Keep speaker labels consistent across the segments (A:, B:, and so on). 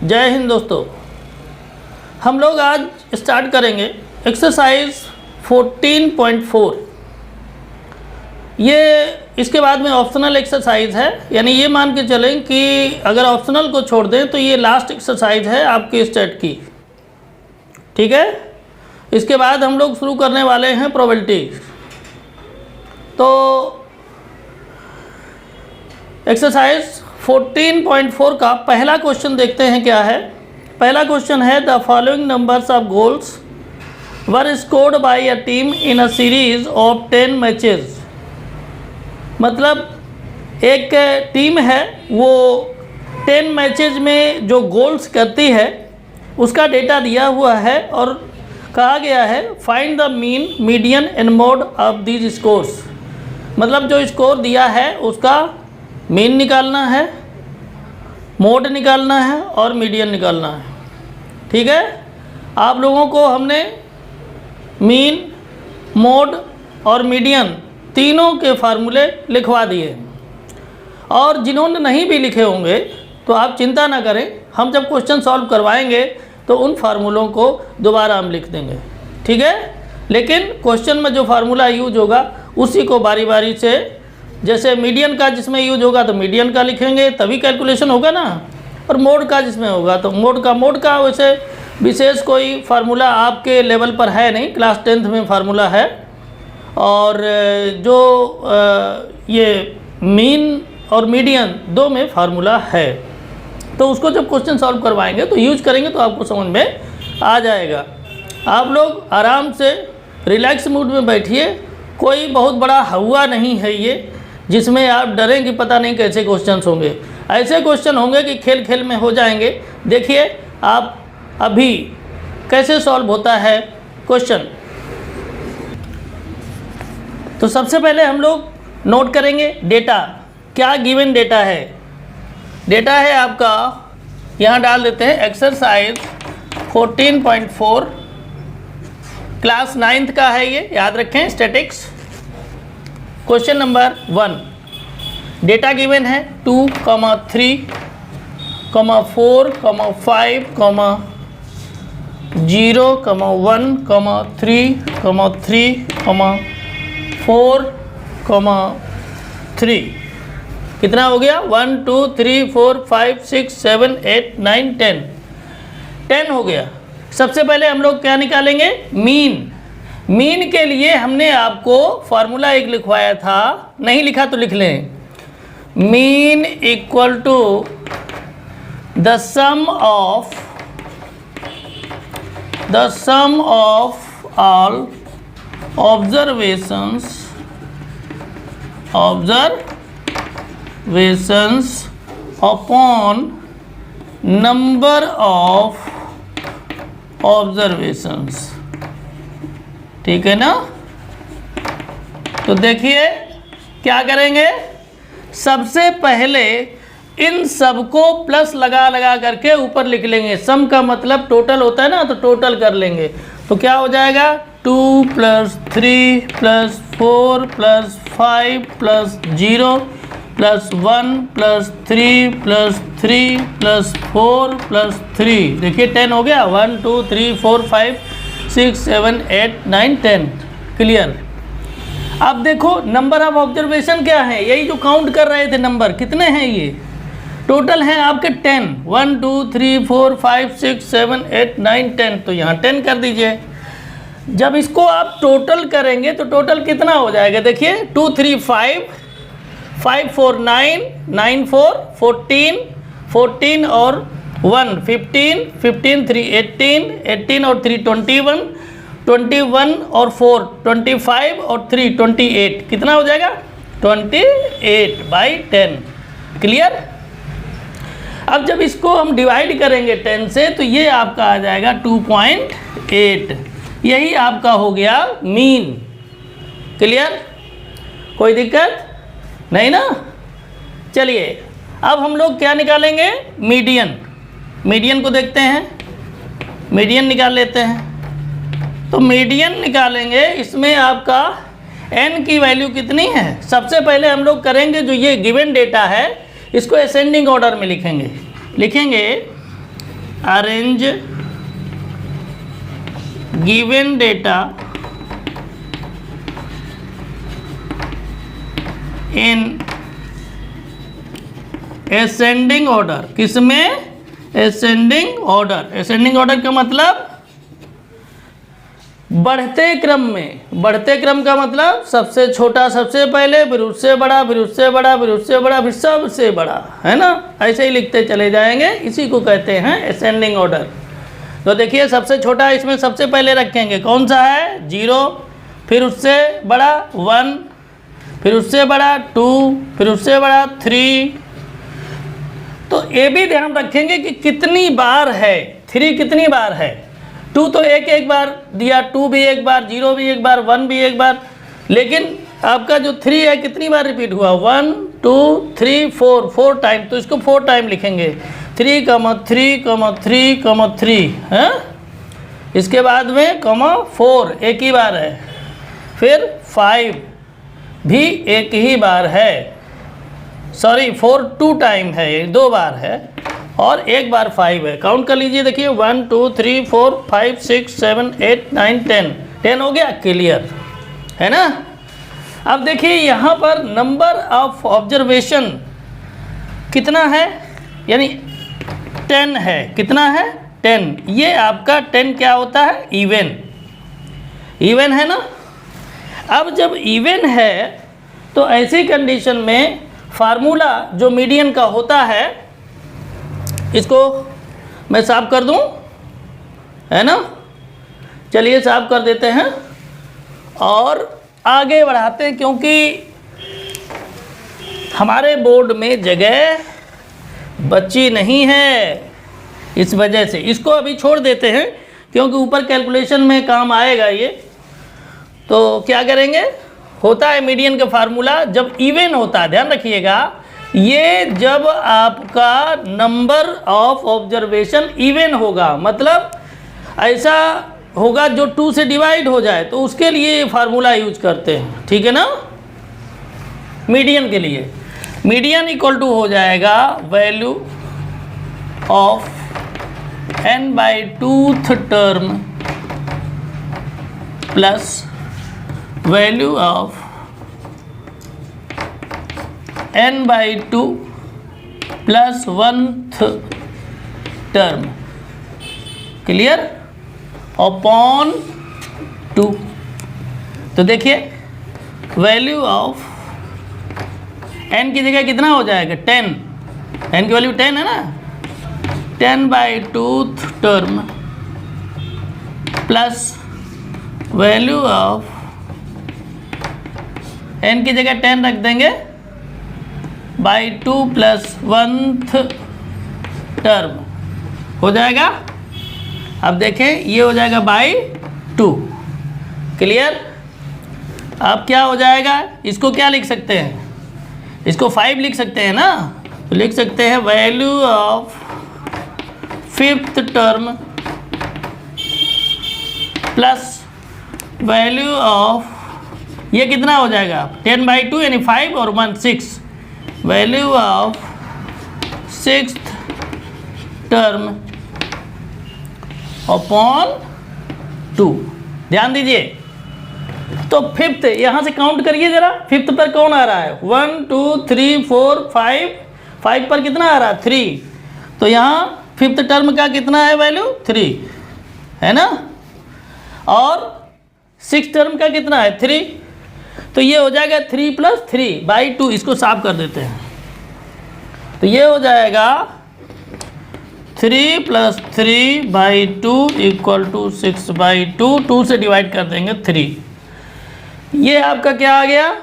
A: जय हिंद दोस्तों। हम लोग आज स्टार्ट करेंगे एक्सरसाइज 14.4। ये इसके बाद में ऑप्शनल एक्सरसाइज है, यानी ये मान के चलें कि अगर ऑप्शनल को छोड़ दें तो ये लास्ट एक्सरसाइज है आपके स्टेट की। ठीक है, इसके बाद हम लोग शुरू करने वाले हैं प्रोबेबिलिटी। तो एक्सरसाइज 14.4 का पहला क्वेश्चन देखते हैं क्या है। पहला क्वेश्चन है the following numbers of goals were scored by a team in a series of 10 matches. मतलब एक टीम है, वो 10 मैचेज में जो गोल्स करती है उसका डेटा दिया हुआ है और कहा गया है find the mean, median and mode of these scores. मतलब जो स्कोर दिया है उसका मीन निकालना है, मोड निकालना है और मीडियन निकालना है। ठीक है, आप लोगों को हमने मीन, मोड और मीडियन तीनों के फार्मूले लिखवा दिए, और जिन्होंने नहीं भी लिखे होंगे तो आप चिंता ना करें, हम जब क्वेश्चन सॉल्व करवाएंगे तो उन फार्मूलों को दोबारा हम लिख देंगे। ठीक है, लेकिन क्वेश्चन में जो फार्मूला यूज होगा उसी को बारी बारी से, जैसे मीडियन का जिसमें यूज होगा तो मीडियन का लिखेंगे तभी कैलकुलेशन होगा ना, और मोड का जिसमें होगा तो मोड का वैसे विशेष कोई फार्मूला आपके लेवल पर है नहीं, क्लास 10th में फार्मूला है। और जो ये मीन और मीडियन दो में फार्मूला है, तो उसको जब क्वेश्चन सॉल्व करवाएंगे तो यूज करेंगे तो आपको समझ में आ जाएगा। आप लोग आराम से रिलैक्स मूड में बैठिए, कोई बहुत बड़ा हवा नहीं है ये जिसमें आप डरें कि पता नहीं कैसे क्वेश्चंस होंगे। ऐसे क्वेश्चन होंगे कि खेल खेल में हो जाएंगे। देखिए आप अभी कैसे सॉल्व होता है क्वेश्चन। तो सबसे पहले हम लोग नोट करेंगे डेटा, क्या गिवन डेटा है। डेटा है आपका, यहाँ डाल देते हैं एक्सरसाइज 14.4 क्लास 9th का है ये, याद रखें statics. Question number 1, data given है 2, 3, 4, 5, 0, 1, 3, 4, 3। कितना हो गया? 1 2 3 4 5 6 7 8 9 10 हो गया। सबसे पहले हम लोग क्या निकालेंगे? मीन। मीन के लिए हमने आपको फार्मूला एक लिखवाया था, नहीं लिखा तो लिख लें। Mean equal to the sum of all observations upon number of observations. ठीक है ना? तो देखिए क्या करेंगे, सबसे पहले इन सबको प्लस लगा लगा करके ऊपर लिख लेंगे। सम का मतलब टोटल होता है ना, तो टोटल कर लेंगे। तो क्या हो जाएगा? 2 + 3 + 4 + 5 + 0 + 1 + 3 + 3 + 4 + 3। देखिए 10 हो गया। 1 2 3 4 5 6 7 8 9 10। क्लियर? अब देखो नंबर ऑफ ऑब्जर्वेशन क्या है, यही जो काउंट कर रहे थे नंबर कितने हैं, ये टोटल हैं आपके 10। 1 2 3 4 5 6 7 8 9 10। तो यहाँ 10 कर दीजिए। जब इसको आप टोटल करेंगे तो टोटल कितना हो जाएगा? देखिए 2 3 5 5 4 9 9 4 14 14 और 1 15 15 3 18 18 और 3 21 21 और 4 25 और 3 28। कितना हो जाएगा? 28/10। क्लियर? अब जब इसको हम डिवाइड करेंगे 10 से तो ये आपका आ जाएगा 2.8। यही आपका हो गया मीन। क्लियर? कोई दिक्कत नहीं ना? चलिए अब हम लोग क्या निकालेंगे? मीडियन। मीडियन को देखते हैं, मीडियन निकाल लेते हैं। तो मीडियन निकालेंगे, इसमें आपका n की वैल्यू कितनी है? सबसे पहले हम लोग करेंगे जो ये गिवन डेटा है इसको असेंडिंग ऑर्डर में लिखेंगे arrange given data in ascending order. किसमें? Ascending order. असेंडिंग ऑर्डर का मतलब बढ़ते क्रम में। बढ़ते क्रम का मतलब सबसे छोटा सबसे पहले, फिर उससे बड़ा, फिर उससे बड़ा, फिर उससे बड़ा, फिर सबसे बड़ा, है ना? ऐसे ही लिखते चले जाएंगे, इसी को कहते हैं असेंडिंग ऑर्डर। तो देखिए सबसे छोटा इसमें सबसे पहले रखेंगे, कौन सा है? 0, फिर उससे बड़ा 1, फिर उससे बड़ा 2, फिर उससे बड़ा 3। तो ये भी ध्यान रखेंगे कि कितनी बार है, 3 कितनी बार है। 2 तो एक बार दिया, 2 भी एक बार, 0 भी एक बार, 1 भी एक बार, लेकिन आपका जो 3 है कितनी बार रिपीट हुआ? 1 2 3 4 टाइम। तो इसको 4 टाइम लिखेंगे, 3, 3, 3 है। इसके बाद में 4 एक ही बार है, फिर 5 भी एक ही बार है, सॉरी 4 2 टाइम है, ये 2 बार है, और एक बार 5 है। काउंट कर लीजिए, देखिए 1 2 3 4 5 6 7 8 9 10 हो गया। क्लियर है ना? अब देखिए यहाँ पर नंबर ऑफ ऑब्जर्वेशन कितना है, यानी 10 है। कितना है? 10। ये आपका 10 क्या होता है? इवन। इवन है ना? अब जब इवन है तो ऐसी कंडीशन में फार्मूला जो मीडियन का होता है, इसको मैं साफ कर दूं, है ना? चलिए साफ कर देते हैं और आगे बढ़ाते हैं, क्योंकि हमारे बोर्ड में जगह बची नहीं है, इस वजह से इसको अभी छोड़ देते हैं, क्योंकि ऊपर कैलकुलेशन में काम आएगा ये। तो क्या करेंगे? होता है मीडियन का फार्मूला जब इवन होता है, ध्यान रखिएगा, ये जब आपका नंबर ऑफ ऑब्जर्वेशन इवन होगा, मतलब ऐसा होगा जो 2 से डिवाइड हो जाए, तो उसके लिए ये फार्मूला यूज करते हैं, ठीक है ना? मीडियन के लिए मीडियन इक्वल टू हो जाएगा value of n/2th term plus value of n/2 plus 1th term, clear, upon 2। तो देखिए वैल्यू ऑफ n की जगह कितना हो जाएगा? 10। n की वैल्यू 10 है ना? 10/2th term plus value of n की जगह 10 रख देंगे, /2 प्लस 1th टर्म हो जाएगा। अब देखें ये हो जाएगा /2, क्लियर। अब क्या हो जाएगा? इसको क्या लिख सकते हैं? इसको 5 लिख सकते हैं ना? तो लिख सकते हैं value of 5th term plus value of, ये कितना हो जाएगा? 10/2 यानी 5 और 1 6, value of 6th term upon 2। ध्यान दीजिए, तो 5th यहाँ से काउंट करिए जरा, 5th पर कौन आ रहा है? 1 2 3 4 5 पर कितना आ रहा है? 3। तो यहाँ 5th टर्म का कितना है वैल्यू? 3 है ना? और 6th टर्म का कितना है? 3। तो ये हो जाएगा 3 + 3/2। इसको साफ कर देते हैं, तो ये हो जाएगा 3 + 3/2 = 6/2। 2 से डिवाइड कर देंगे 3। ये आपका क्या आ गया?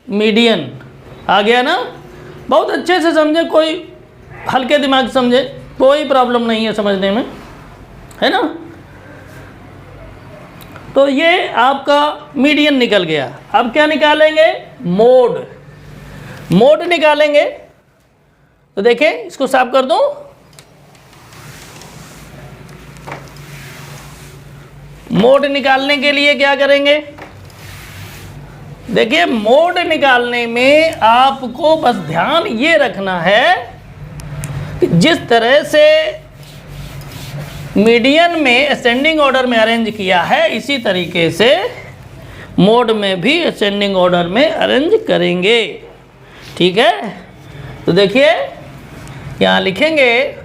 A: मीडियन आ गया ना? बहुत अच्छे से समझे, कोई हल्के दिमाग से समझे, कोई प्रॉब्लम नहीं है समझने में, है ना? तो ये आपका मीडियन निकल गया। अब क्या निकालेंगे? मोड। मोड निकालेंगे, तो देखें इसको साफ कर दूं, मोड निकालने के लिए क्या करेंगे? देखिए मोड निकालने में आपको बस ध्यान ये रखना है कि जिस तरह से मीडियन में असेंडिंग ऑर्डर में अरेंज किया है, इसी तरीके से मोड में भी असेंडिंग ऑर्डर में अरेंज करेंगे। ठीक है, तो देखिए यहाँ लिखेंगे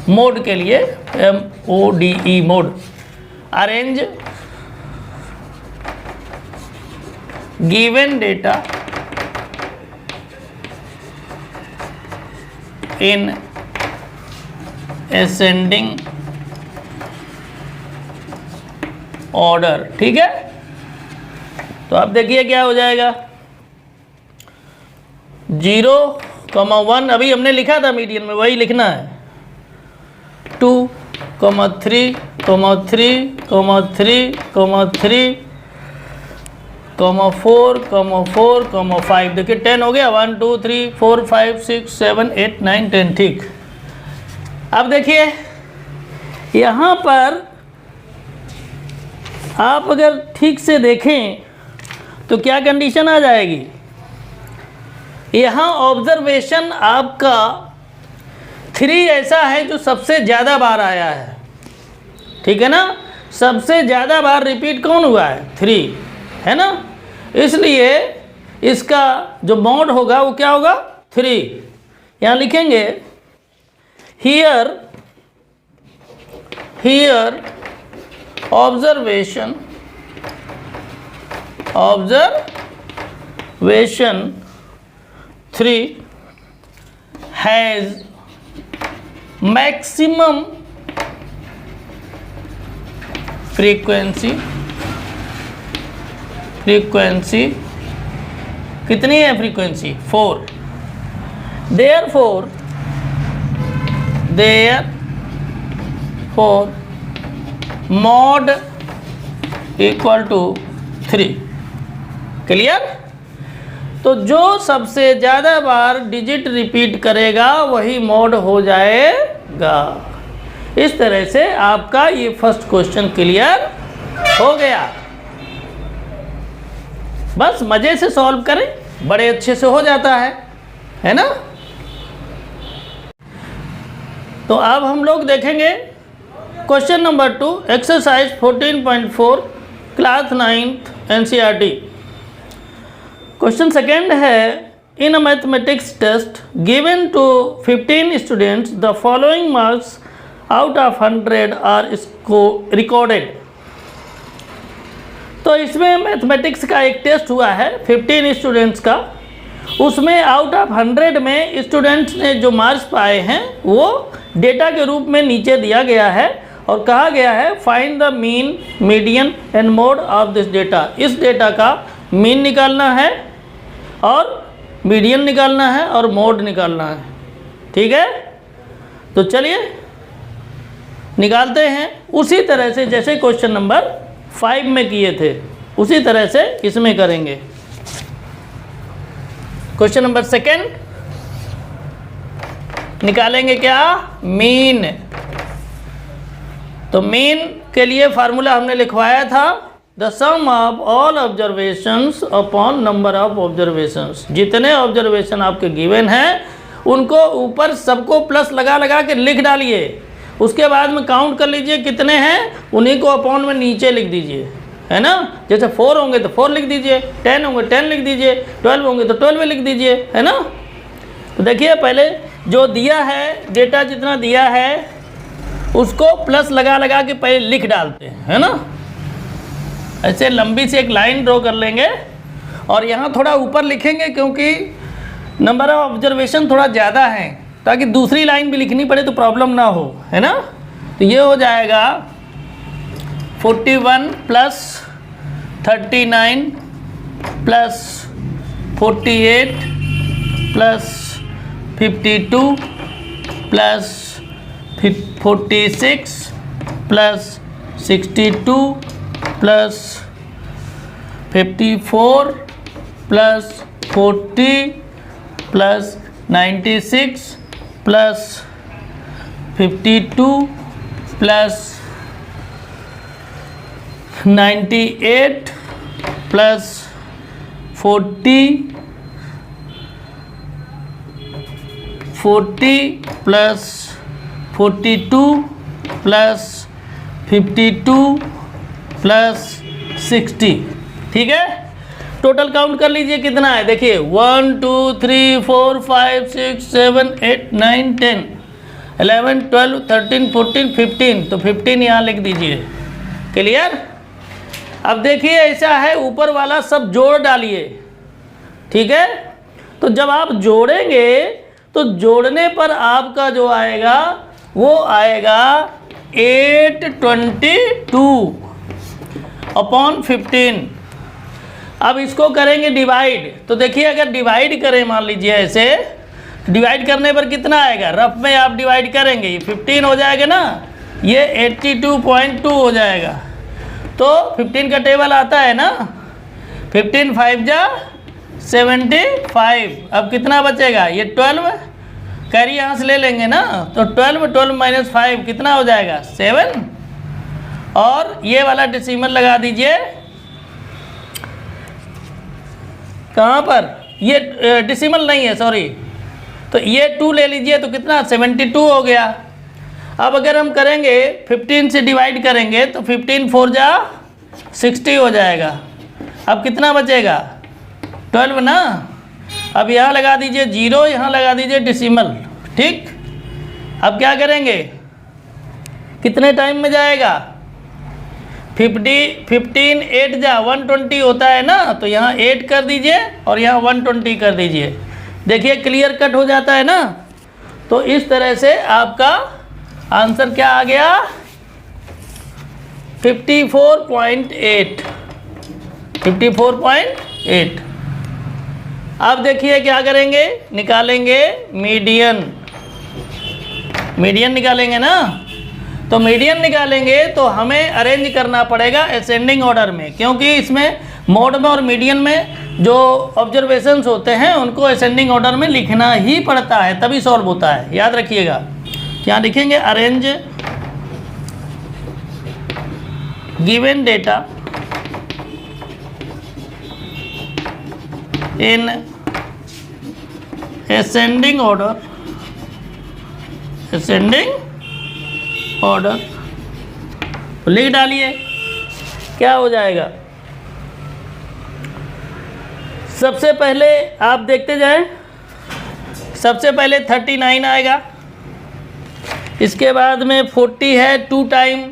A: मोड के लिए MODE mode, arrange given data in ascending order. ठीक है, तो अब देखिए क्या हो जाएगा, 0,1 अभी हमने लिखा था मीडियन में, वही लिखना है। 2, 3, 3, 3, 4, 4, 5। देखिए 10 हो गया, 1, 2, 3, 4, 5, 6, 7, 8, 9, 10। ठीक, अब देखिए यहाँ पर आप अगर ठीक से देखें तो क्या कंडीशन आ जाएगी, यहाँ ऑब्जर्वेशन आपका 3 ऐसा है जो सबसे ज़्यादा बार आया है। ठीक है ना, सबसे ज़्यादा बार रिपीट कौन हुआ है, 3 है ना, इसलिए इसका जो मोड होगा वो क्या होगा, 3। यहाँ लिखेंगे here observation 3 has maximum frequency कितनी है frequency, 4। therefore mod equal to 3। Clear, तो जो सबसे ज़्यादा बार डिजिट रिपीट करेगा वही मोड हो जाएगा। इस तरह से आपका ये फर्स्ट क्वेश्चन क्लियर हो गया। बस मज़े से सॉल्व करें, बड़े अच्छे से हो जाता है ना। तो अब हम लोग देखेंगे question number 2, exercise 14.4 class 9th NCERT। Question second है, in a mathematics test given to 15 students the following marks out of 100 are recorded. तो इसमें मैथमेटिक्स का एक टेस्ट हुआ है 15 स्टूडेंट्स का, उसमें आउट ऑफ 100 में स्टूडेंट्स ने जो मार्क्स पाए हैं वो डेटा के रूप में नीचे दिया गया है और कहा गया है find the mean, median and mode of this data. इस डेटा का मीन निकालना है और मीडियन निकालना है और मोड निकालना है। ठीक है, तो चलिए निकालते हैं उसी तरह से जैसे क्वेश्चन नंबर 5 में किए थे, उसी तरह से इसमें करेंगे। क्वेश्चन नंबर सेकेंड निकालेंगे क्या, मीन। तो मीन के लिए फार्मूला हमने लिखवाया था, the sum of all observations upon number of observations. जितने ऑब्जर्वेशन आपके गिवन हैं उनको ऊपर सबको प्लस लगा लगा के लिख डालिए, उसके बाद में काउंट कर लीजिए कितने हैं, उन्हीं को अपॉन में नीचे लिख दीजिए, है ना। जैसे 4 होंगे तो 4 लिख दीजिए, 10 होंगे 10 लिख दीजिए, 12 होंगे तो 12 लिख दीजिए, है ना। तो देखिए पहले जो दिया है डेटा जितना दिया है उसको प्लस लगा लगा के पहले लिख डालते हैं, है ना। ऐसे लंबी सी एक लाइन ड्रॉ कर लेंगे और यहाँ थोड़ा ऊपर लिखेंगे क्योंकि नंबर ऑफ ऑब्जर्वेशन थोड़ा ज़्यादा है, ताकि दूसरी लाइन भी लिखनी पड़े तो प्रॉब्लम ना हो, है ना। तो ये हो जाएगा 41 plus 39 plus 48 plus 52 plus 46 plus 62 plus 54 plus 40 plus 96 plus 52 plus 98 plus 40 plus 42 plus 52 plus 60, ठीक है। टोटल काउंट कर लीजिए कितना है, देखिए 1 2 3 4 5 6 7 8 9 10 11 12 13 14 15, तो 15 यहाँ लिख दीजिए। क्लियर। अब देखिए ऐसा है, ऊपर वाला सब जोड़ डालिए, ठीक है। तो जब आप जोड़ेंगे तो जोड़ने पर आपका जो आएगा वो आएगा 822 अपॉन 15। अब इसको करेंगे डिवाइड, तो देखिए अगर डिवाइड करें, मान लीजिए ऐसे डिवाइड करने पर कितना आएगा, रफ में आप डिवाइड करेंगे, ये 15 हो जाएगा ना, ये 82.2 हो जाएगा। तो 15 का टेबल आता है ना, 15 5 जा 75। अब कितना बचेगा, ये 12 कैरी यहाँ से ले लेंगे ना, तो 12 माइनस 5 कितना हो जाएगा 7, और ये वाला डेसिमल लगा दीजिए कहाँ पर, ये डेसिमल नहीं है सॉरी, तो ये 2 ले लीजिए तो कितना 72 हो गया। अब अगर हम करेंगे 15 से डिवाइड करेंगे तो 15 4 जा 60 हो जाएगा। अब कितना बचेगा 12 ना। अब यहाँ लगा दीजिए 0, यहाँ लगा दीजिए डेसिमल, ठीक। अब क्या करेंगे, कितने टाइम में जाएगा, 15 8 जा 120 होता है ना, तो यहाँ 8 कर दीजिए और यहाँ 120 कर दीजिए। देखिए क्लियर कट हो जाता है ना। तो इस तरह से आपका आंसर क्या आ गया 54.8। 54.8। अब देखिए क्या करेंगे, निकालेंगे मीडियन। मीडियन निकालेंगे ना, तो मीडियन निकालेंगे तो हमें अरेंज करना पड़ेगा असेंडिंग ऑर्डर में, क्योंकि इसमें मोड में और मीडियन में जो ऑब्जर्वेशंस होते हैं उनको असेंडिंग ऑर्डर में लिखना ही पड़ता है, तभी सॉल्व होता है, याद रखिएगा। क्या लिखेंगे, arrange given data in ascending order, ascending order, तो लिख डालिए क्या हो जाएगा। सबसे पहले आप देखते जाएं, सबसे पहले 39 आएगा, इसके बाद में 40 है 2 टाइम,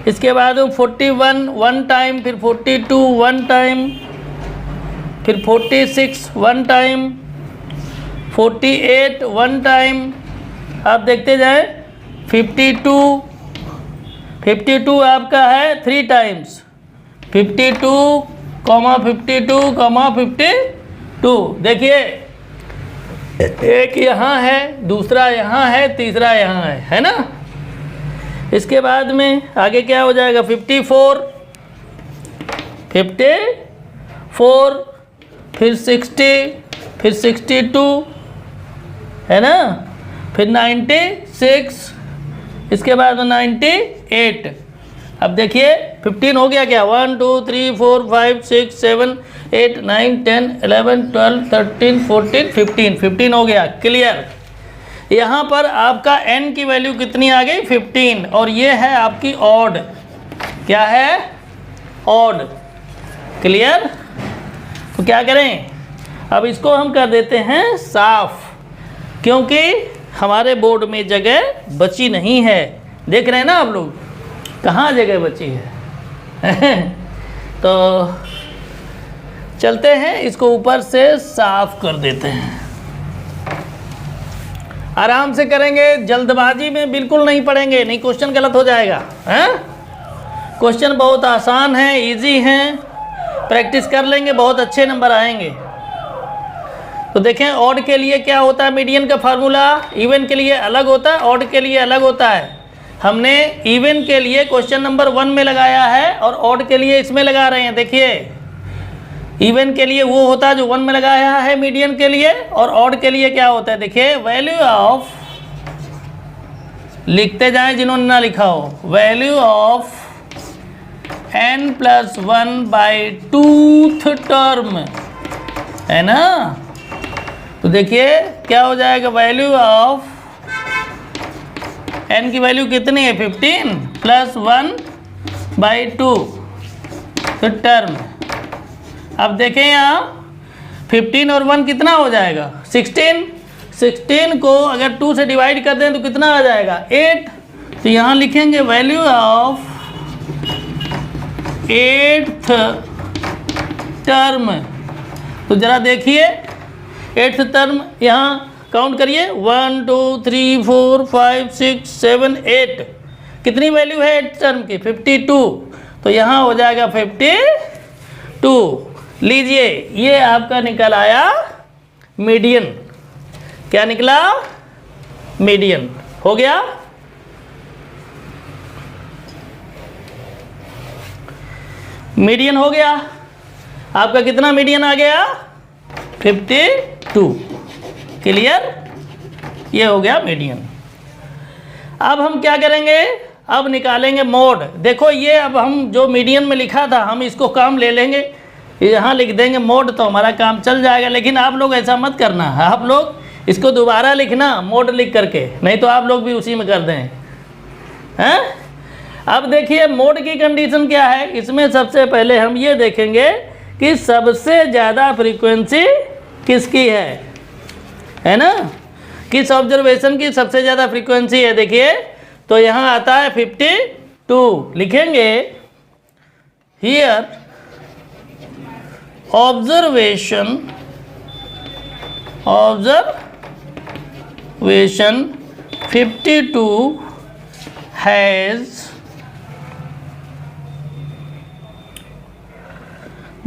A: इसके बाद 41 1 टाइम, फिर 42 1 टाइम, फिर 46 1 टाइम, 48 1 टाइम। आप देखते जाएं 52 आपका है 3 टाइम्स, 52, 52, देखिए एक यहाँ है, दूसरा यहाँ है, तीसरा यहाँ है ना। इसके बाद में आगे क्या हो जाएगा 54, फिर 60, फिर 62 है ना, फिर 96, इसके बाद 98। अब देखिए 15 हो गया क्या, 1 2 3 4 5 6 7 8 9 10 11 12 13 14 15 हो गया। क्लियर। यहाँ पर आपका n की वैल्यू कितनी आ गई 15, और ये है आपकी ऑड, क्या है ऑड। क्लियर। तो क्या करें, अब इसको हम कर देते हैं साफ, क्योंकि हमारे बोर्ड में जगह बची नहीं है। देख रहे हैं ना आप लोग, कहाँ जगह बची है। तो चलते हैं, इसको ऊपर से साफ कर देते हैं, आराम से करेंगे, जल्दबाजी में बिल्कुल नहीं पढ़ेंगे, नहीं क्वेश्चन गलत हो जाएगा। हैं क्वेश्चन बहुत आसान है, इजी हैं, प्रैक्टिस कर लेंगे बहुत अच्छे नंबर आएंगे। तो देखें ऑड के लिए क्या होता है, मीडियन का फार्मूला इवन के लिए अलग होता है, ऑड के लिए अलग होता है। हमने इवन के लिए क्वेश्चन नंबर 1 में लगाया है और ऑड के लिए इसमें लगा रहे हैं। देखिए इवन के लिए वो होता है जो 1 में लगाया है मीडियन के लिए, और ऑड के लिए क्या होता है, देखिए वैल्यू ऑफ, लिखते जाएं जिन्होंने ना लिखा हो, वैल्यू ऑफ n+1/2th टर्म है ना। तो देखिए क्या हो जाएगा, वैल्यू ऑफ n की वैल्यू कितनी है 15 प्लस 1/2 तो टर्म। अब देखें यहाँ 15 और 1 कितना हो जाएगा 16 को अगर 2 से डिवाइड कर दें तो कितना आ जाएगा 8। तो यहाँ लिखेंगे वैल्यू ऑफ 8th टर्म। तो ज़रा देखिए 8th टर्म यहाँ काउंट करिए 1 2 3 4 5 6 7 8। कितनी वैल्यू है 8th टर्म की 52। तो यहाँ हो जाएगा 52। लीजिए ये आपका निकल आया मीडियन। क्या निकला मीडियन हो गया। मीडियन हो गया आपका। कितना मीडियन आ गया 52। क्लियर, ये हो गया मीडियन। अब हम क्या करेंगे, अब निकालेंगे मोड। देखो ये अब हम जो मीडियन में लिखा था हम इसको काम ले लेंगे, यहाँ लिख देंगे मोड, तो हमारा काम चल जाएगा। लेकिन आप लोग ऐसा मत करना, आप लोग इसको दोबारा लिखना मोड लिख करके, नहीं तो आप लोग भी उसी में कर दें हैं। अब देखिए मोड की कंडीशन क्या है। इसमें सबसे पहले हम ये देखेंगे कि सबसे ज़्यादा फ्रीक्वेंसी किसकी है ना, किस ऑब्जर्वेशन की सबसे ज़्यादा फ्रीक्वेंसी है। देखिए तो यहाँ आता है 52। लिखेंगे here observation 52 has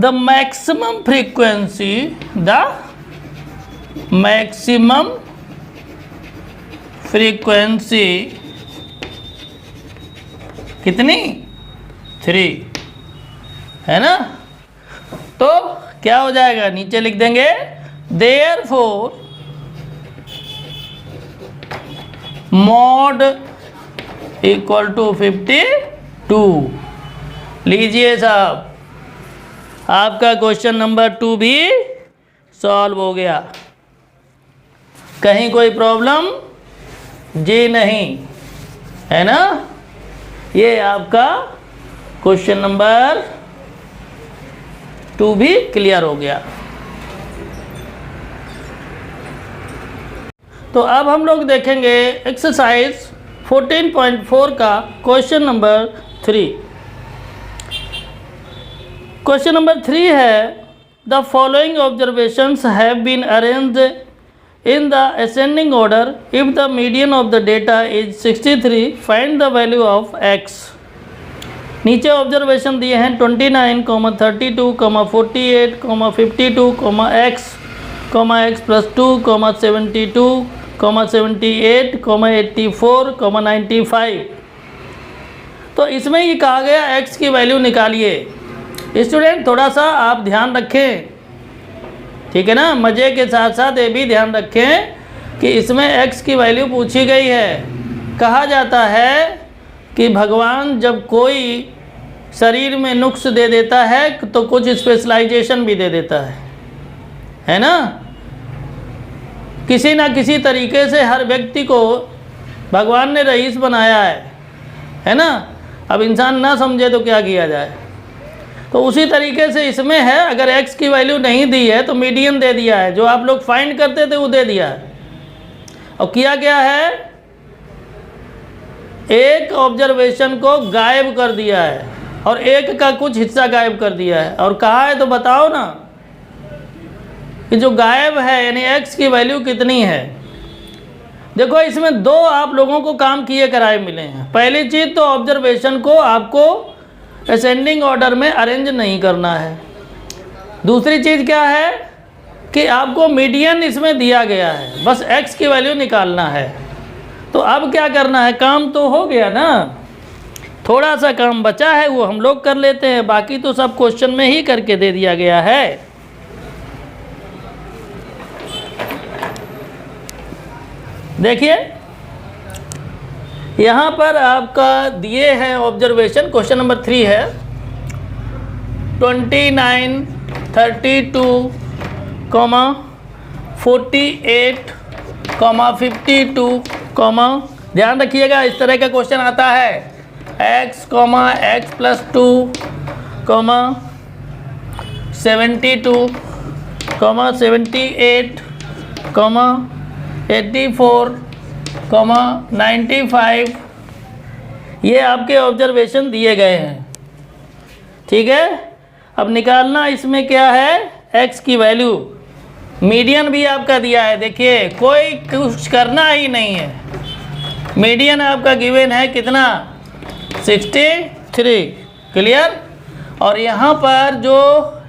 A: the maximum frequency कितनी 3 है ना। तो क्या हो जाएगा, नीचे लिख देंगे therefore mod इक्वल टू 52। लीजिए साहब आपका क्वेश्चन नंबर 2 भी सॉल्व हो गया। कहीं कोई प्रॉब्लम जी नहीं है ना। ये आपका क्वेश्चन नंबर 2 भी क्लियर हो गया। तो अब हम लोग देखेंगे एक्सरसाइज 14.4 का क्वेश्चन नंबर 3। क्वेश्चन नंबर 3 है the following observations have been arranged in the ascending order if the median of the data is 63 find the value of x। नीचे ऑब्जर्वेशन दिए हैं 29, 32, 48, 52, x प्लस 2, 72, 78, 84, 95। तो इसमें ये कहा गया x की वैल्यू निकालिए। स्टूडेंट थोड़ा सा आप ध्यान रखें, ठीक है ना, मज़े के साथ साथ ये भी ध्यान रखें कि इसमें x की वैल्यू पूछी गई है। कहा जाता है कि भगवान जब कोई शरीर में नुक्स दे देता है तो कुछ स्पेशलाइजेशन भी दे देता है ना। किसी ना किसी तरीके से हर व्यक्ति को भगवान ने रईस बनाया है ना। अब इंसान ना समझे तो क्या किया जाए। तो उसी तरीके से इसमें है, अगर x की वैल्यू नहीं दी है तो मीडियन दे दिया है, जो आप लोग फाइंड करते थे वो दे दिया है। और किया गया है एक ऑब्जर्वेशन को गायब कर दिया है और एक का कुछ हिस्सा गायब कर दिया है। और कहा है तो बताओ ना कि जो गायब है यानी x की वैल्यू कितनी है। देखो इसमें दो आप लोगों को काम किए कराए मिले हैं। पहली चीज़ तो ऑब्जर्वेशन को आपको असेंडिंग ऑर्डर में अरेंज नहीं करना है। दूसरी चीज़ क्या है कि आपको मीडियन इसमें दिया गया है, बस x की वैल्यू निकालना है। तो अब क्या करना है, काम तो हो गया ना, थोड़ा सा काम बचा है वो हम लोग कर लेते हैं, बाकी तो सब क्वेश्चन में ही करके दे दिया गया है। देखिए यहाँ पर आपका दिए हैं ऑब्जर्वेशन, क्वेश्चन नंबर 3 है 29, 32, 48, 52, ध्यान रखिएगा, इस तरह का क्वेश्चन आता है x, x प्लस 2, 72, 78, 84, 95, ये आपके ऑब्जर्वेशन दिए गए हैं। ठीक है, अब निकालना इसमें क्या है, x की वैल्यू। मीडियन भी आपका दिया है, देखिए कोई कुछ करना ही नहीं है। मीडियन आपका गिवन है कितना, 63, क्लियर। और यहाँ पर जो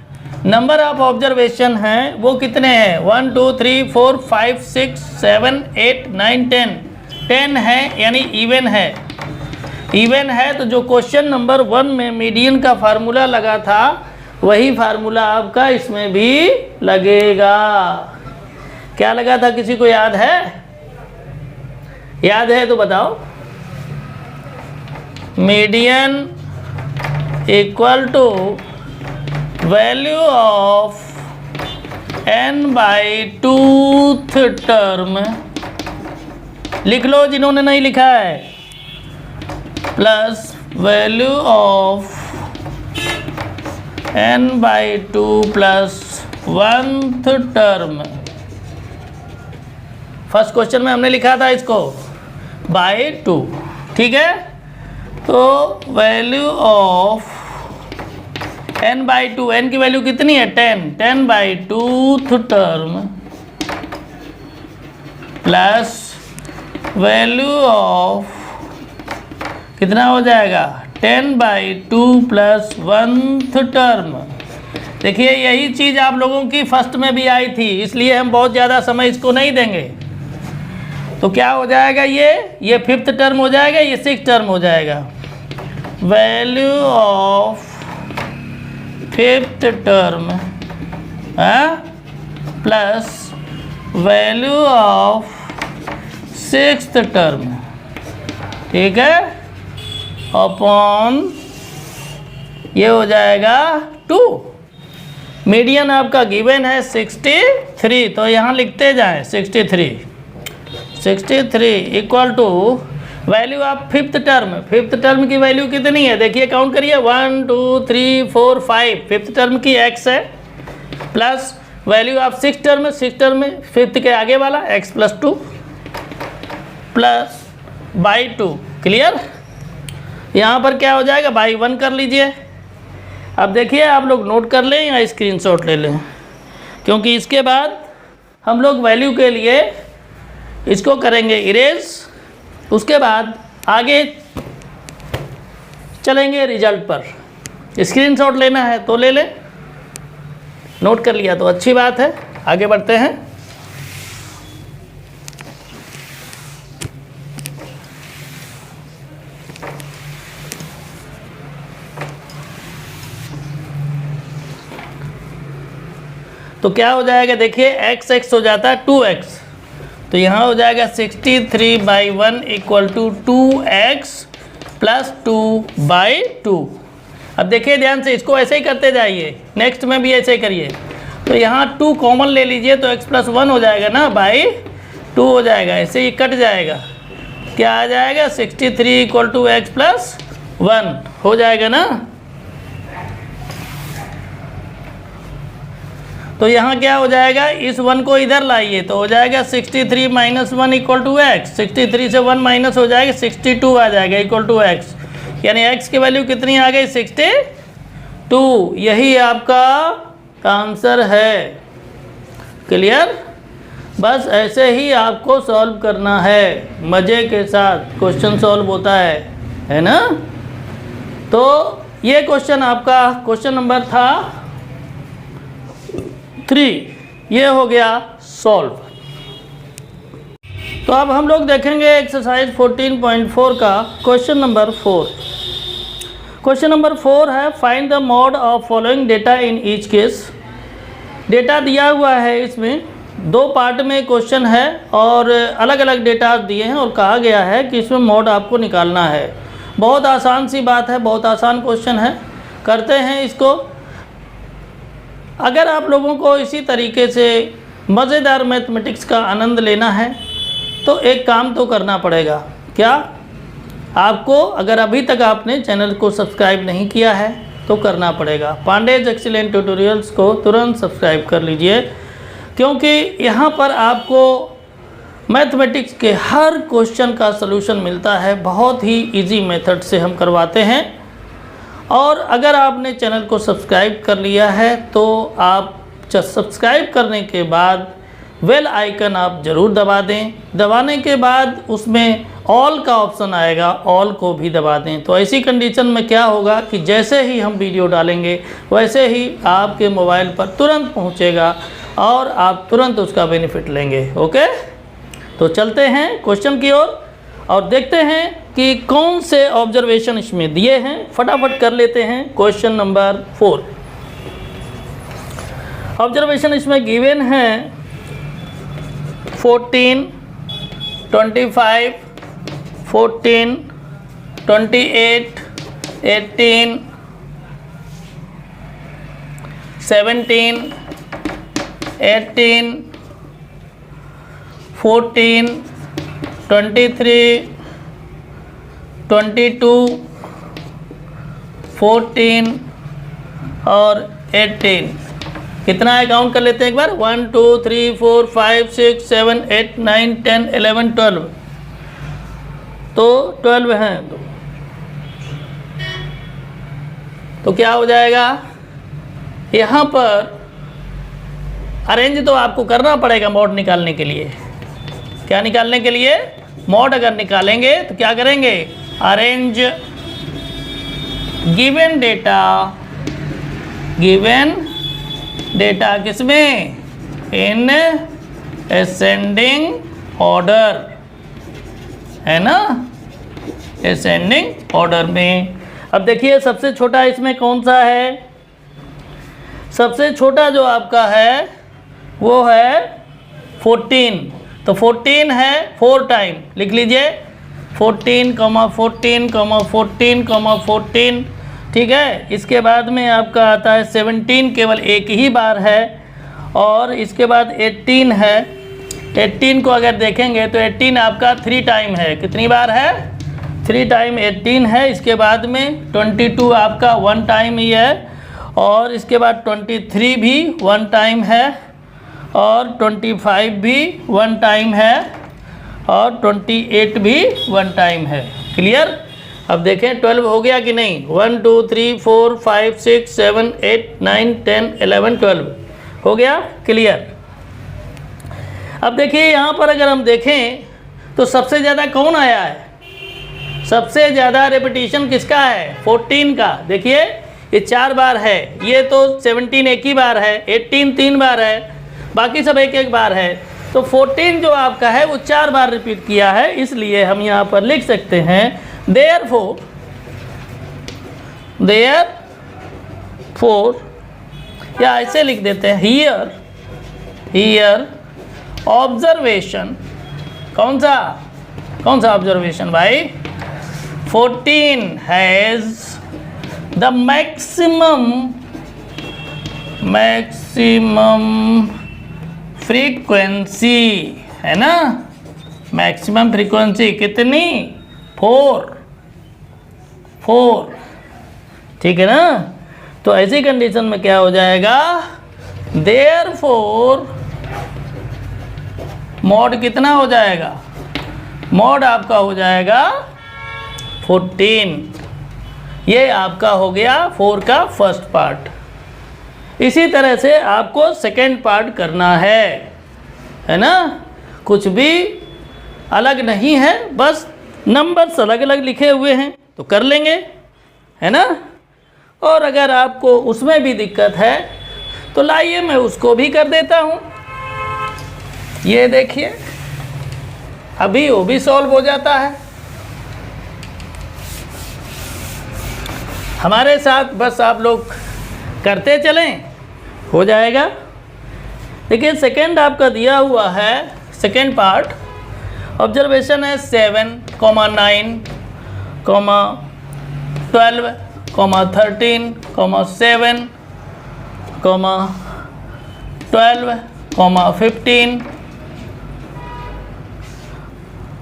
A: नंबर ऑफ ऑब्जर्वेशन हैं वो कितने हैं, 1 2 3 4 5 6 7 8 9 10 है, यानी इवन है। इवन है तो जो क्वेश्चन नंबर 1 में मीडियन का फार्मूला लगा था वही फार्मूला आपका इसमें भी लगेगा। क्या लगा था, किसी को याद है? याद है तो बताओ। Median equal to value of n/2th term, लिख लो जिन्होंने नहीं लिखा है, plus value of n/2 plus 1th term. First question में हमने लिखा था इसको बाय 2, ठीक है। तो वैल्यू ऑफ n/2, n की वैल्यू कितनी है 10, 10/2th term plus value of कितना हो जाएगा 10/2 प्लस 1th टर्म। देखिए यही चीज़ आप लोगों की फर्स्ट में भी आई थी, इसलिए हम बहुत ज़्यादा समय इसको नहीं देंगे। तो क्या हो जाएगा, ये 5th टर्म हो जाएगा, ये 6th टर्म हो जाएगा। Value of 5th term plus value of 6th term, ठीक है, अपॉन ये हो जाएगा 2। मीडियन आपका गिवन है 63, तो यहाँ लिखते जाएं 63 equal to value of 5th term. 5th term की वैल्यू कितनी है, देखिए काउंट करिए 1 2 3 4 5, 5th टर्म की x है, plus value of 6th term, 6th term में 5th के आगे वाला x plus 2 plus by 2, clear. यहाँ पर क्या हो जाएगा, बाई 1 कर लीजिए। अब देखिए आप लोग नोट कर लें या स्क्रीनशॉट ले लें, क्योंकि इसके बाद हम लोग वैल्यू के लिए इसको करेंगे इरेज, उसके बाद आगे चलेंगे रिजल्ट पर। स्क्रीनशॉट लेना है तो ले लें, नोट कर लिया तो अच्छी बात है। आगे बढ़ते हैं। तो क्या हो जाएगा, देखिए x हो जाता है 2x, तो यहाँ हो जाएगा 63/1 इक्वल टू 2x प्लस 2/2। अब देखिए ध्यान से, इसको ऐसे ही करते जाइए, नेक्स्ट में भी ऐसे ही करिए। तो यहाँ 2 कॉमन ले लीजिए तो x प्लस 1 हो जाएगा ना, बाई 2 हो जाएगा, ऐसे ही कट जाएगा। क्या आ जाएगा 63 इक्वल टू x प्लस 1 हो जाएगा ना। तो यहाँ क्या हो जाएगा, इस 1 को इधर लाइए तो हो जाएगा 63 माइनस 1 इक्वल टू x। 63 से 1 माइनस हो जाएगा 62 आ जाएगा इक्वल टू x, यानी x की वैल्यू कितनी आ गई 62। यही आपका आंसर है, क्लियर। बस ऐसे ही आपको सॉल्व करना है, मज़े के साथ क्वेश्चन सॉल्व होता है ना। तो ये क्वेश्चन आपका क्वेश्चन नंबर था 3, ये हो गया सॉल्व। तो अब हम लोग देखेंगे एक्सरसाइज 14.4 का क्वेश्चन नंबर 4। क्वेश्चन नंबर 4 है find the mod of following data in each case. Data दिया हुआ है, इसमें 2 पार्ट में क्वेश्चन है और अलग अलग डेटा दिए हैं और कहा गया है कि इसमें मॉड आपको निकालना है। बहुत आसान सी बात है, बहुत आसान क्वेश्चन है, करते हैं इसको। अगर आप लोगों को इसी तरीके से मज़ेदार मैथमेटिक्स का आनंद लेना है तो एक काम तो करना पड़ेगा। क्या आपको, अगर अभी तक आपने चैनल को सब्सक्राइब नहीं किया है तो करना पड़ेगा। पांडेज एक्सीलेंट ट्यूटोरियल्स को तुरंत सब्सक्राइब कर लीजिए, क्योंकि यहाँ पर आपको मैथमेटिक्स के हर क्वेश्चन का सलूशन मिलता है। बहुत ही इजी मेथड से हम करवाते हैं। और अगर आपने चैनल को सब्सक्राइब कर लिया है तो आप सब्सक्राइब करने के बाद बेल आइकन आप ज़रूर दबा दें। दबाने के बाद उसमें ऑल का ऑप्शन आएगा, ऑल को भी दबा दें। तो ऐसी कंडीशन में क्या होगा कि जैसे ही हम वीडियो डालेंगे वैसे ही आपके मोबाइल पर तुरंत पहुंचेगा और आप तुरंत उसका बेनिफिट लेंगे। ओके, तो चलते हैं क्वेश्चन की ओर और देखते हैं कि कौन से ऑब्जर्वेशन इसमें दिए हैं। फटाफट कर लेते हैं। क्वेश्चन नंबर 4 ऑब्जर्वेशन इसमें गिवन है 14, 25, 14, 28, 18, 17, 18, 14, 23, 22, 14 और 18। कितना है काउंट कर लेते हैं एक बार। 1 2 3 4 5 6 7 8 9 10 11 12। तो 12 हैं। तो क्या हो जाएगा, यहाँ पर अरेंज तो आपको करना पड़ेगा मॉड निकालने के लिए। क्या निकालने के लिए? मॉड अगर निकालेंगे तो क्या करेंगे, अरेंज गिवन डेटा किसमें, इन असेंडिंग ऑर्डर, है ना, असेंडिंग ऑर्डर में। अब देखिए सबसे छोटा इसमें कौन सा है, सबसे छोटा जो आपका है वो है 14। तो 14 है 4 टाइम, लिख लीजिए 14, 14, 14, 14, ठीक है। इसके बाद में आपका आता है 17, केवल एक ही बार है। और इसके बाद 18 है। 18 को अगर देखेंगे तो 18 आपका 3 टाइम है। कितनी बार है? 3 टाइम 18 है। इसके बाद में 22 आपका 1 टाइम ही है। और इसके बाद 23 भी 1 टाइम है। और 25 भी 1 टाइम है। और 28 भी 1 टाइम है। क्लियर? अब देखें 12 हो गया कि नहीं। 1 2 3 4 5 6 7 8 9 10 11 12 हो गया। क्लियर? अब देखिए यहाँ पर अगर हम देखें तो सबसे ज़्यादा कौन आया है, सबसे ज़्यादा रेपिटेशन किसका है, 14 का। देखिए ये 4 बार है, ये तो 17 एक ही बार है, 18 3 बार है, बाकी सब एक एक बार है। तो 14 जो आपका है वो 4 बार रिपीट किया है, इसलिए हम यहाँ पर लिख सकते हैं therefore या ऐसे लिख देते हैं here ऑब्जर्वेशन। कौन सा ऑब्जर्वेशन भाई? 14 हैज़ द मैक्सिमम फ्रीक्वेंसी, है ना। मैक्सिमम फ्रीक्वेंसी कितनी? 4, ठीक है ना। तो ऐसी कंडीशन में क्या हो जाएगा, देयरफॉर मॉड कितना हो जाएगा, मॉड आपका हो जाएगा 14। ये आपका हो गया 4 का फर्स्ट पार्ट। इसी तरह से आपको सेकेंड पार्ट करना है ना। कुछ भी अलग नहीं है, बस नंबर्स अलग अलग लिखे हुए हैं तो कर लेंगे, है ना। और अगर आपको उसमें भी दिक्कत है तो लाइए मैं उसको भी कर देता हूँ। ये देखिए अभी वो भी सॉल्व हो जाता है हमारे साथ, बस आप लोग करते चलें, हो जाएगा। देखिए सेकेंड आपका दिया हुआ है, सेकेंड पार्ट ऑब्जर्वेशन है 7, 9, 12, 13, 7, 12, 15,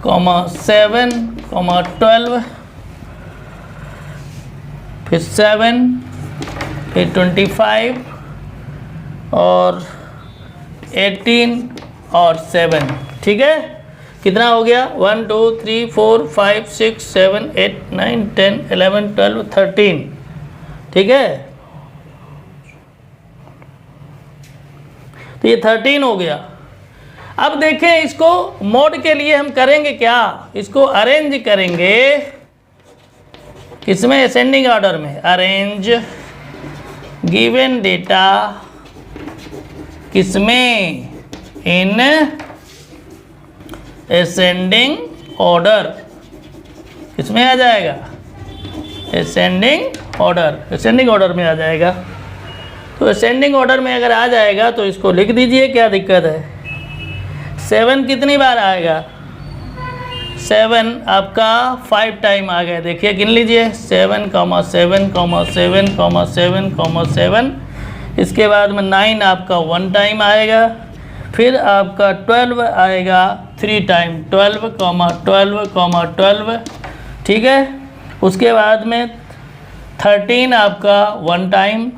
A: 7, 12, फिर 7, फिर 25 और 18 और 7। ठीक है, कितना हो गया? 1 2 3 4 5 6 7 8 9 10 11 12 13। ठीक है, तो ये 13 हो गया। अब देखें, इसको मोड के लिए हम करेंगे क्या? इसको अरेंज करेंगे किसमें? असेंडिंग ऑर्डर में। अरेंज गिवन डेटा किसमें? इन असेंडिंग ऑर्डर। किसमें आ जाएगा? Ascending order. असेंडिंग ऑर्डर में आ जाएगा। तो असेंडिंग ऑर्डर में अगर आ जाएगा तो इसको लिख दीजिए, क्या दिक्कत है? 7 कितनी बार आएगा? 7 आपका 5 टाइम आ गया। देखिए, गिन लीजिए, 7, 7, 7, 7, 7। इसके बाद में 9 आपका 1 टाइम आएगा। फिर आपका 12 आएगा 3 टाइम, 12, 12, 12। ठीक है, उसके बाद में 13 आपका 1 टाइम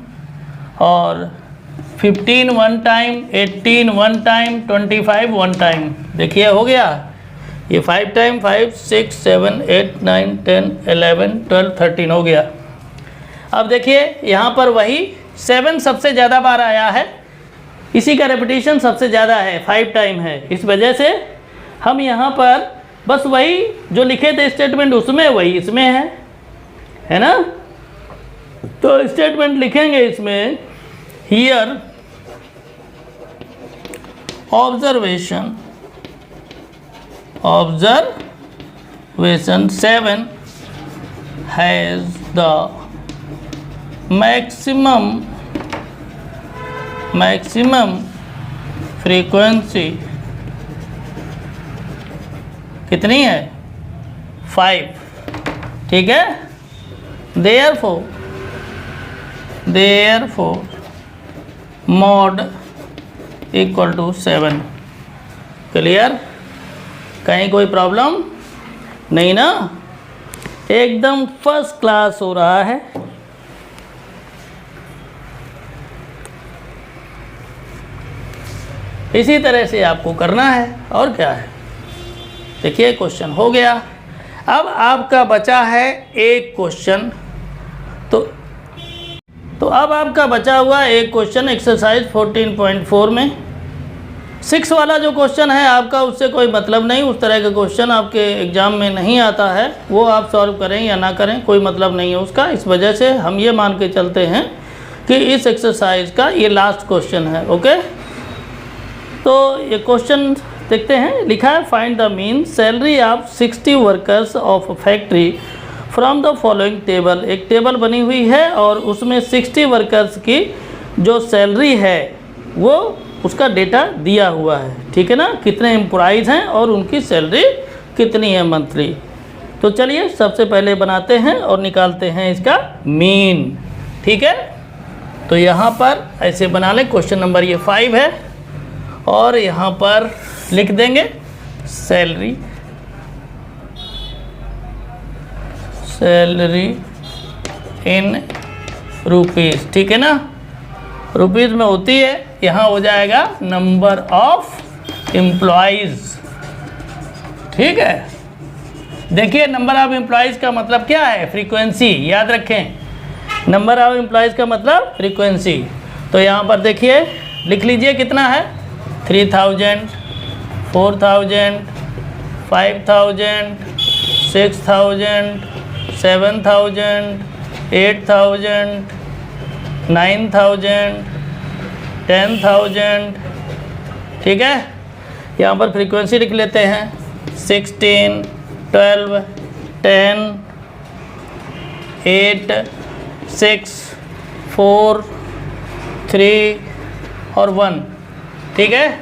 A: और 15 1 टाइम, 18 1 टाइम, 25 1 टाइम। देखिए, हो गया ये 5 टाइम, 5 6 7 8 9 10 11 12 13 हो गया। अब देखिए, यहाँ पर वही 7 सबसे ज़्यादा बार आया है, इसी का रेपिटेशन सबसे ज़्यादा है, 5 टाइम है। इस वजह से हम यहाँ पर बस वही जो लिखे थे स्टेटमेंट उसमें वही इसमें है ना। तो स्टेटमेंट लिखेंगे इसमें, here observation 7 has the maximum frequency कितनी है? 5। ठीक है, therefore mod equal to 7। Clear? कहीं कोई प्रॉब्लम नहीं ना? एकदम फर्स्ट क्लास हो रहा है। इसी तरह से आपको करना है, और क्या है। देखिए, क्वेश्चन हो गया। अब आपका बचा है एक क्वेश्चन। तो अब आपका बचा हुआ एक क्वेश्चन एक्सरसाइज 14.4 में। 6 वाला जो क्वेश्चन है आपका, उससे कोई मतलब नहीं। उस तरह का क्वेश्चन आपके एग्ज़ाम में नहीं आता है, वो आप सॉल्व करें या ना करें कोई मतलब नहीं है उसका। इस वजह से हम ये मान के चलते हैं कि इस एक्सरसाइज का ये लास्ट क्वेश्चन है। ओके, तो ये क्वेश्चन देखते हैं। लिखा है, find the mean salary of 60 workers of factory from the following table. एक टेबल बनी हुई है और उसमें 60 वर्कर्स की जो सैलरी है वो उसका डेटा दिया हुआ है। ठीक है ना, कितने एम्प्लॉइज़ हैं और उनकी सैलरी कितनी है मंथली। तो चलिए सबसे पहले बनाते हैं और निकालते हैं इसका मीन। ठीक है, तो यहाँ पर ऐसे बना लें। क्वेश्चन नंबर ये 5 है और यहाँ पर लिख देंगे सैलरी इन रुपीज़। ठीक है ना, रुपीज़ में होती है। यहाँ हो जाएगा नंबर ऑफ एम्प्लॉइज़। ठीक है, देखिए, नंबर ऑफ एम्प्लॉइज़ का मतलब क्या है? फ्रीक्वेंसी। याद रखें, नंबर ऑफ एम्प्लॉइज़ का मतलब फ्रीक्वेंसी। तो यहाँ पर देखिए, लिख लीजिए कितना है? 3000, 4000, 5000, 6000, 7000, 8000, 9000, 10,000। ठीक है, यहाँ पर फ्रीक्वेंसी लिख लेते हैं 16, 12, 10, 8, 6, 4, 3 और 1। ठीक है,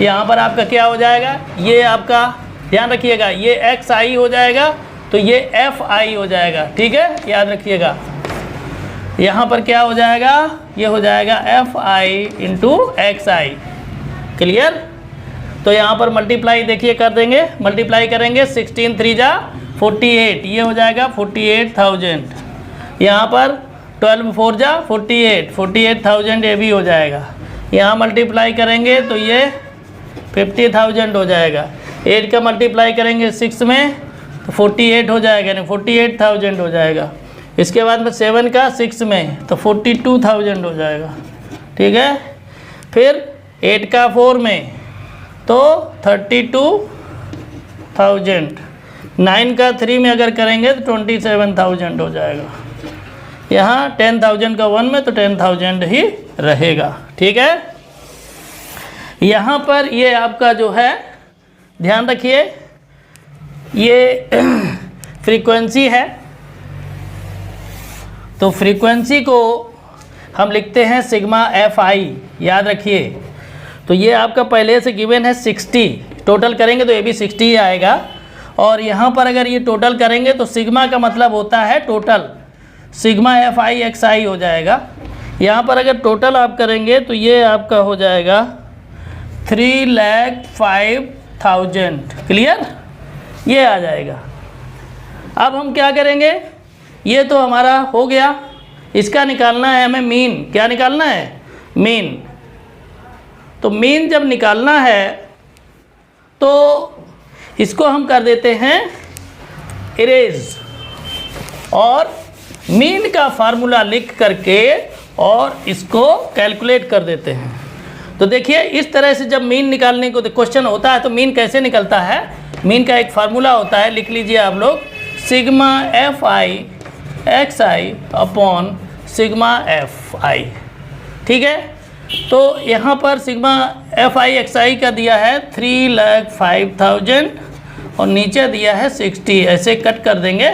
A: यहाँ पर आपका क्या हो जाएगा? ये आपका ध्यान रखिएगा, ये एक्स आई हो जाएगा तो ये एफ आई हो जाएगा। ठीक है, याद रखिएगा। यहाँ पर क्या हो जाएगा? ये हो जाएगा F I into x I. Clear? तो यहाँ पर मल्टीप्लाई देखिए कर देंगे, मल्टीप्लाई करेंगे 16 3 जा 48, ये हो जाएगा 48,000। यहाँ पर 12 4 जा 48,000 ये भी हो जाएगा। यहाँ मल्टीप्लाई करेंगे तो ये 50,000 हो जाएगा। 8 का मल्टीप्लाई करेंगे 6 में तो 48 हो जाएगा, यानी 48,000 हो जाएगा। इसके बाद में 7 का 6 में तो 42,000 हो जाएगा, ठीक है। फिर 8 का 4 में तो 32,000। 9 का 3 में अगर करेंगे तो 27,000 हो जाएगा। यहाँ 10,000 का 1 में तो 10,000 ही रहेगा, ठीक है। यहाँ पर ये आपका जो है ध्यान रखिए, ये फ्रीक्वेंसी है, तो फ्रीक्वेंसी को हम लिखते हैं सिग्मा एफ आई, याद रखिए। तो ये आपका पहले से गिवन है 60, टोटल करेंगे तो ये भी 60 ही आएगा। और यहाँ पर अगर ये टोटल करेंगे तो सिग्मा का मतलब होता है total, sigma F I X I हो जाएगा। यहाँ पर अगर टोटल आप करेंगे तो ये आपका हो जाएगा 3,05,000, क्लियर, ये आ जाएगा। अब हम क्या करेंगे, ये तो हमारा हो गया, इसका निकालना है हमें मीन। क्या निकालना है, मीन। तो मीन जब निकालना है तो इसको हम कर देते हैं इरेज, और मीन का फार्मूला लिख करके और इसको कैलकुलेट कर देते हैं। तो देखिए इस तरह से जब मीन निकालने को क्वेश्चन होता है तो मीन कैसे निकलता है, मीन का एक फार्मूला होता है, लिख लीजिए आप लोग, sigma F I X I upon sigma F आई, ठीक है। तो यहाँ पर सिग्मा एफ आई एक्स आई का दिया है 3,05,000 और नीचे दिया है 60, ऐसे कट कर देंगे।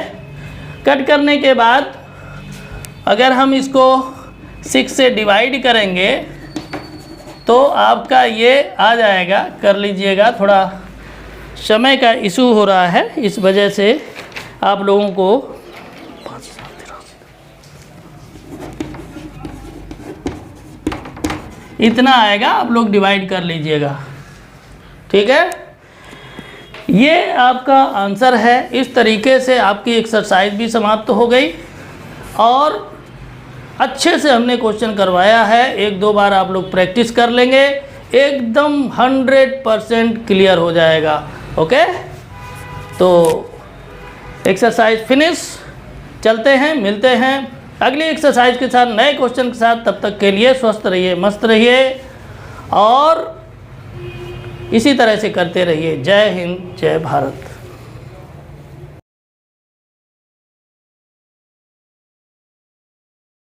A: कट करने के बाद अगर हम इसको 6 से डिवाइड करेंगे तो आपका ये आ जाएगा, कर लीजिएगा, थोड़ा समय का इशू हो रहा है इस वजह से आप लोगों को इतना आएगा, आप लोग डिवाइड कर लीजिएगा, ठीक है। ये आपका आंसर है। इस तरीके से आपकी एक्सरसाइज भी समाप्त हो गई और अच्छे से हमने क्वेश्चन करवाया है। 1-2 बार आप लोग प्रैक्टिस कर लेंगे, एकदम 100% क्लियर हो जाएगा, ओके। तो एक्सरसाइज फिनिश, चलते हैं, मिलते हैं अगली एक्सरसाइज के साथ, नए क्वेश्चन के साथ। तब तक के लिए स्वस्थ रहिए, मस्त रहिए और इसी तरह से करते रहिए। जय हिंद, जय भारत।